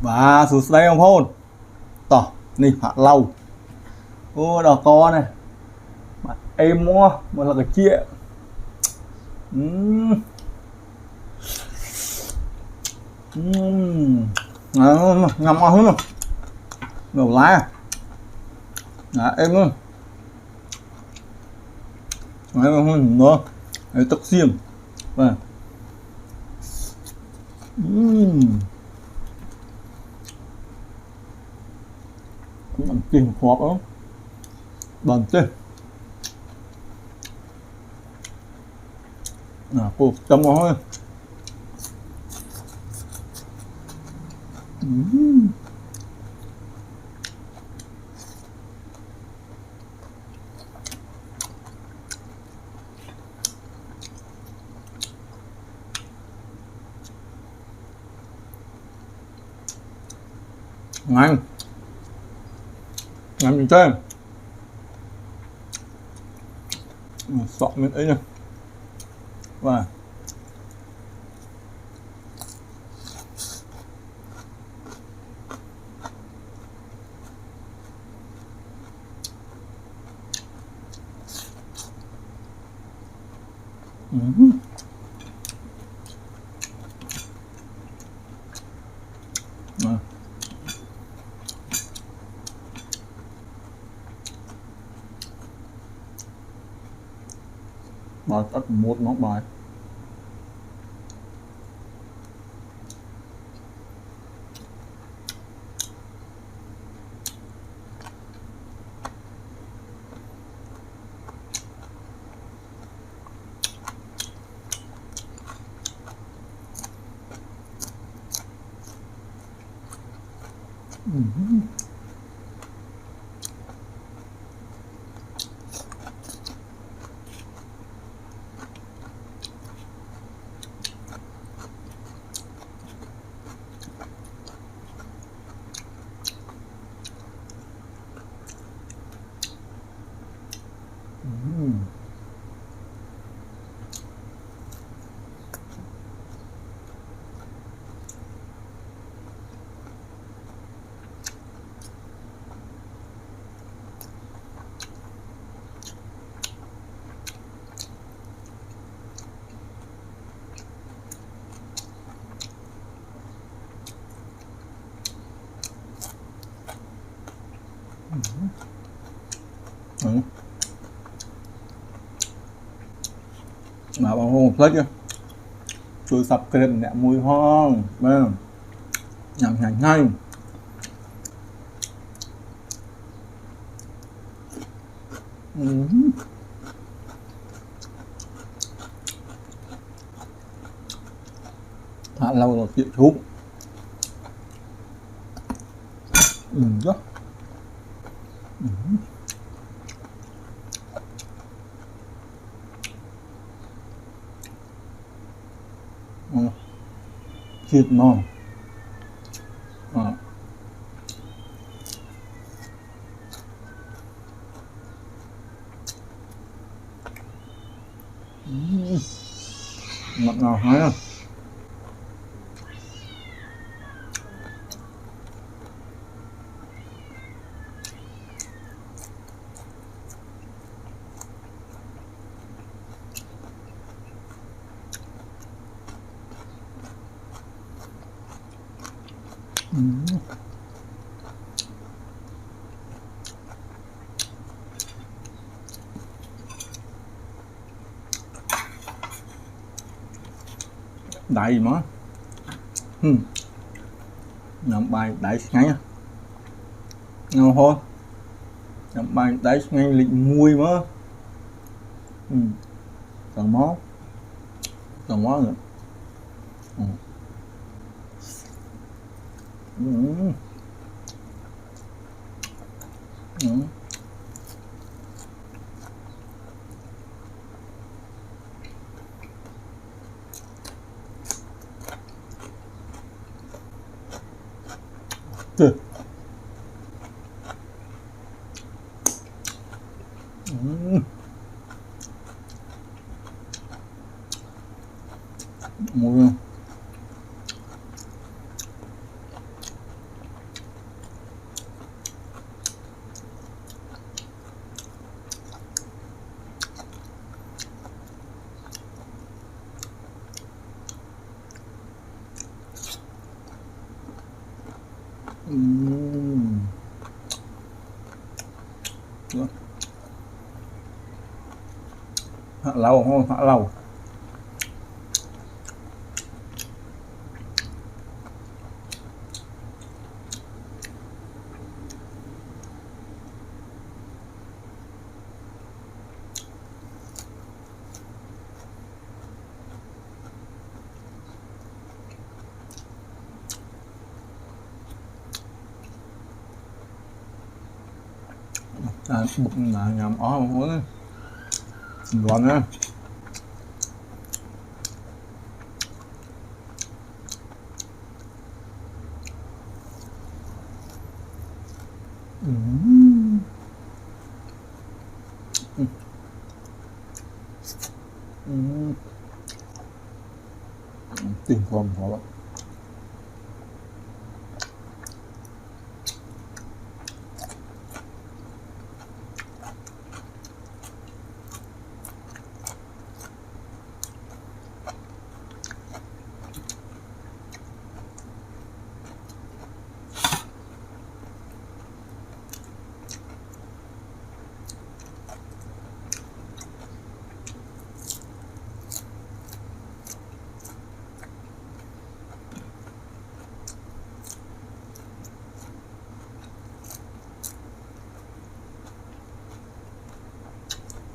Và xuống đây không hôn tỏ nì hạ lâu ô đỏ to này mà êm mua mà là cái chia ngâm ngon hơn đầu lá em luôn nữa tóc xiêm và cũng tiền khóp đó bằng chứ cô chấm nó thôi ngon làm gì chơi sọ miếng ấy nè và bài tất một món bài mà bằng hôn một chứ chui sập kênh nè mùi hoang vâng nhằm hành ngay hạ lâu rồi chịu thú đó thịt ngon ngọt ngào hả đại gì mà làm bài đại ngay ngon thôi làm bài đại ngay lịch mùi mà còn món nữa mùi Hạ lầu không, hạ lầu. Bụng là nhầm ó không muốn loạn á. Tiền phòng họ lắm.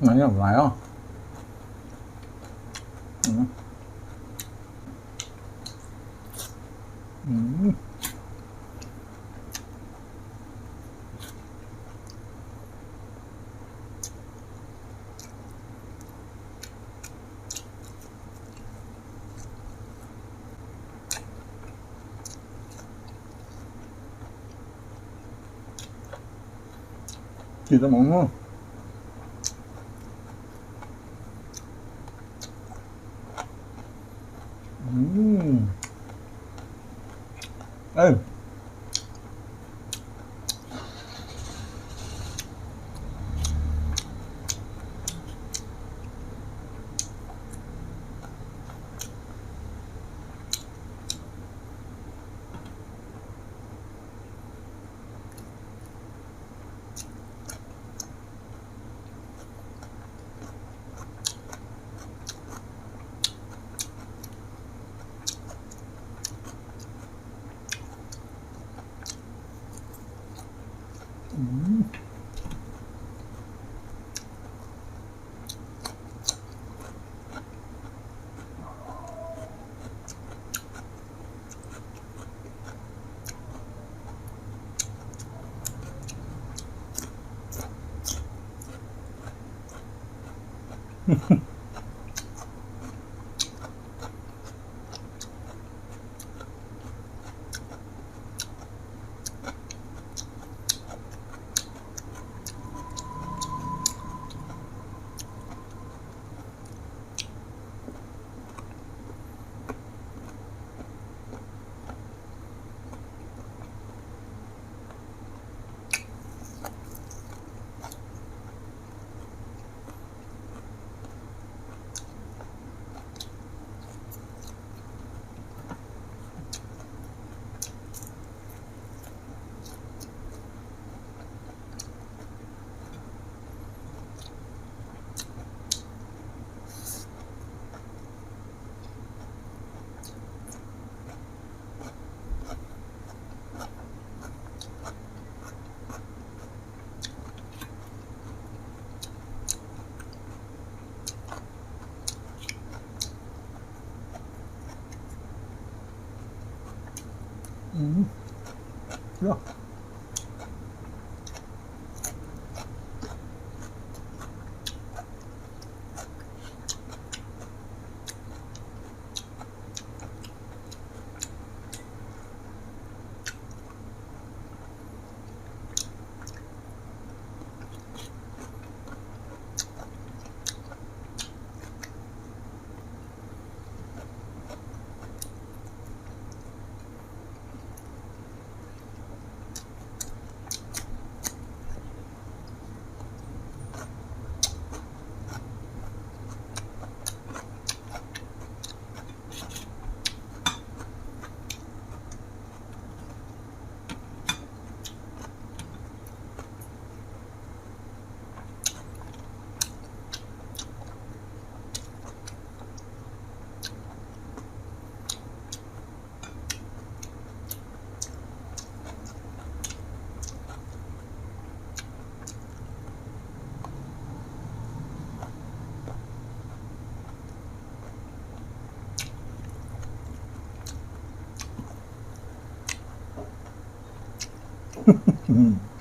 Nó nhầm lại không? Chỉ tao mong không? Ê, được. Ừ.